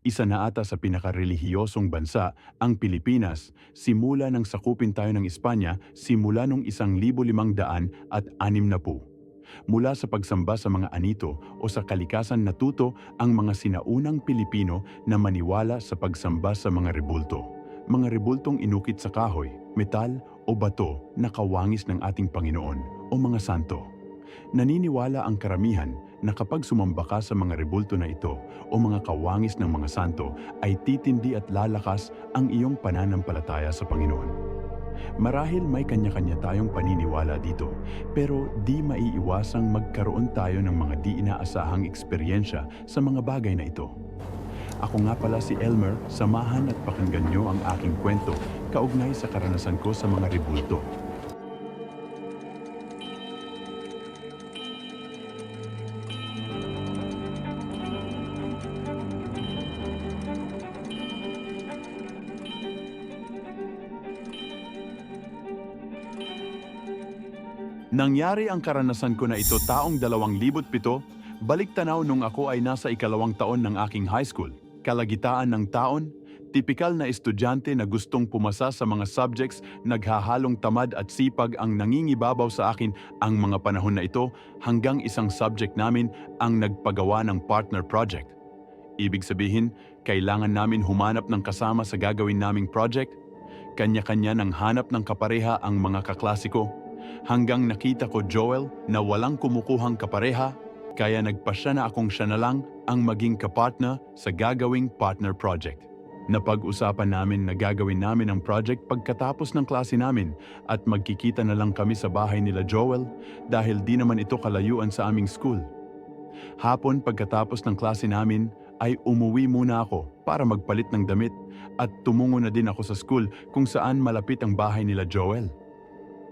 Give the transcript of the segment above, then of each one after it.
Isa na ata sa pinakarelihiyosong bansa ang Pilipinas, simula nang sakupin tayo ng Espanya simula noong 1560. Mula sa pagsamba sa mga anito o sa kalikasan natuto ang mga sinaunang Pilipino na maniwala sa pagsamba sa mga rebulto. Mga rebultong inukit sa kahoy, metal o bato na kawangis ng ating Panginoon o mga santo. Naniniwala ang karamihan na kapag sumamba ka sa mga rebulto na ito o mga kawangis ng mga santo ay titindi at lalakas ang iyong pananampalataya sa Panginoon. Marahil may kanya-kanya tayong paniniwala dito, pero di maiiwasang magkaroon tayo ng mga di inaasahang eksperyensya sa mga bagay na ito. Ako nga pala si Elmer, samahan at pakinggan nyo ang aking kwento kaugnay sa karanasan ko sa mga rebulto. Nangyari ang karanasan ko na ito taong 2007, balik-tanaw nung ako ay nasa ikalawang taon ng aking high school. Kalagitaan ng taon, tipikal na estudyante na gustong pumasa sa mga subjects, naghahalong tamad at sipag ang nangingibabaw sa akin ang mga panahon na ito hanggang isang subject namin ang nagpagawa ng partner project. Ibig sabihin, kailangan namin humanap ng kasama sa gagawin naming project. Kanya-kanya ng hanap ng kapareha ang mga kaklase ko. Hanggang nakita ko Joel na walang kumukuhang kapareha, kaya nagpasya na akong siya na lang ang maging kapartner sa gagawing partner project. Napag-usapan namin na gagawin namin ang project pagkatapos ng klase namin at magkikita na lang kami sa bahay nila Joel dahil di naman ito kalayuan sa aming school. Hapon pagkatapos ng klase namin ay umuwi muna ako para magpalit ng damit at tumungo na din ako sa school kung saan malapit ang bahay nila Joel.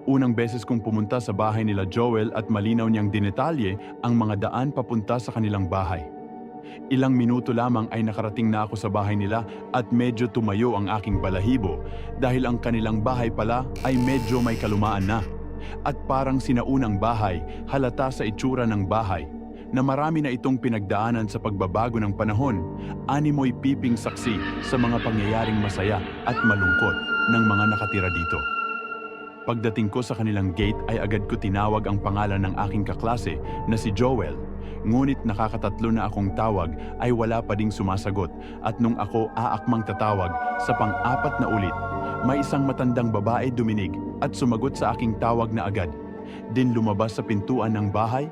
Unang beses kong pumunta sa bahay nila Joel at malinaw niyang dinetalye ang mga daan papunta sa kanilang bahay. Ilang minuto lamang ay nakarating na ako sa bahay nila at medyo tumayo ang aking balahibo dahil ang kanilang bahay pala ay medyo may kalumaan na. At parang sinaunang bahay, halata sa itsura ng bahay, na marami na itong pinagdaanan sa pagbabago ng panahon, animoy piping saksi sa mga pangyayaring masaya at malungkot ng mga nakatira dito. Pagdating ko sa kanilang gate ay agad ko tinawag ang pangalan ng aking kaklase na si Joel, ngunit nakakatatlo na akong tawag ay wala pa ding sumasagot at nung ako aakmang tatawag sa pang-apat na ulit, may isang matandang babae duminig at sumagot sa aking tawag na agad. Din lumabas sa pintuan ng bahay.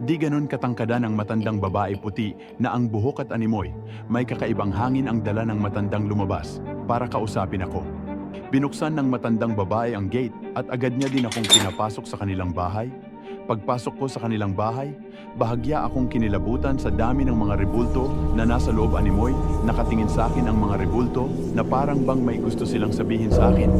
Di ganon katangkada ng matandang babae puti na ang buhok at animoy, may kakaibang hangin ang dala ng matandang lumabas para kausapin ako. Binuksan ng matandang babae ang gate at agad niya din akong pinapasok sa kanilang bahay. Pagpasok ko sa kanilang bahay, bahagya akong kinilabutan sa dami ng mga rebulto na nasa loob animoy. Nakatingin sa akin ang mga rebulto na parang bang may gusto silang sabihin sa akin.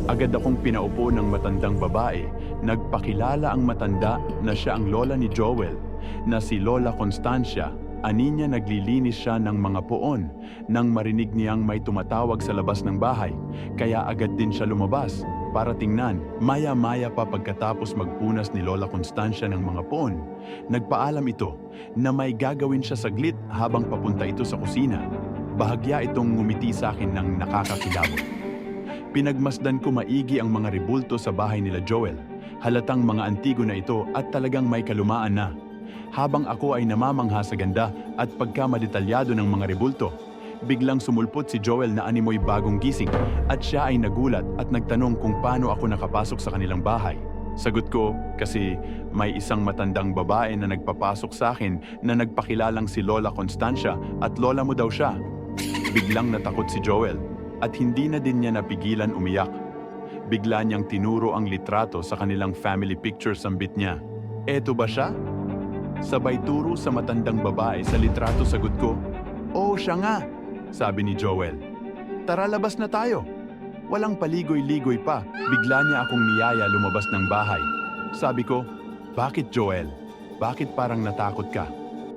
Agad akong pinaupo ng matandang babae. Nagpakilala ang matanda na siya ang lola ni Joel, na si Lola Constancia. Ani niya naglilinis siya ng mga poon nang marinig niyang may tumatawag sa labas ng bahay, kaya agad din siya lumabas para tingnan. Maya-maya pa pagkatapos magpunas ni Lola Constancia ng mga poon, nagpaalam ito na may gagawin siya saglit habang papunta ito sa kusina. Bahagya itong ngumiti sa akin ng nakakakilabot. Pinagmasdan ko maigi ang mga rebulto sa bahay nila Joel. Halatang mga antigo na ito at talagang may kalumaan na. Habang ako ay namamangha sa ganda at pagkamadetalyado ng mga rebulto, biglang sumulpot si Joel na animoy bagong gising at siya ay nagulat at nagtanong kung paano ako nakapasok sa kanilang bahay. Sagot ko, kasi may isang matandang babae na nagpapasok sa akin na nagpakilalang si Lola Constancia at lola mo daw siya. Biglang natakot si Joel at hindi na din niya napigilan umiyak. Bigla niyang tinuro ang litrato sa kanilang family picture sambit niya. Eto ba siya? Sabay turo sa matandang babae sa litrato sagot ko, "Oo, siya nga," sabi ni Joel. "Tara, labas na tayo." Walang paligoy-ligoy pa, bigla niya akong niyaya lumabas ng bahay. Sabi ko, "Bakit Joel? Bakit parang natakot ka?"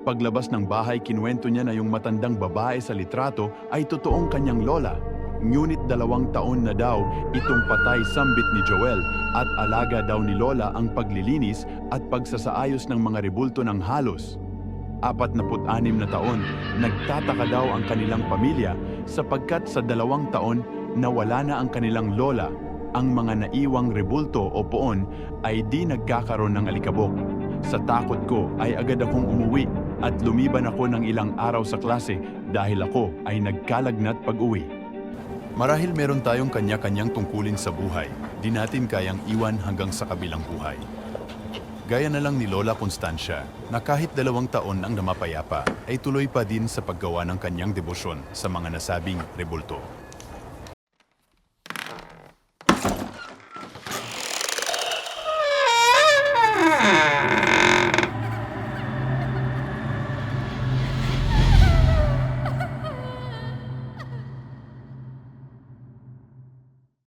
Paglabas ng bahay, kinuwento niya na yung matandang babae sa litrato ay totoong kanyang lola. Ngunit 2 taon na daw itong patay sambit ni Joel at alaga daw ni Lola ang paglilinis at pagsasaayos ng mga rebulto ng halos. 46 na taon, nagtataka daw ang kanilang pamilya sapagkat sa 2 taon na wala na ang kanilang lola, ang mga naiwang rebulto o poon ay di nagkakaroon ng alikabok. Sa takot ko ay agad akong umuwi at lumiban ako ng ilang araw sa klase dahil ako ay nagkalagnat pag-uwi. Marahil meron tayong kanya-kanyang tungkulin sa buhay, di natin kayang iwan hanggang sa kabilang buhay. Gaya na lang ni Lola Constancia na kahit 2 taon ang namapayapa ay tuloy pa din sa paggawa ng kanyang debosyon sa mga nasabing rebulto.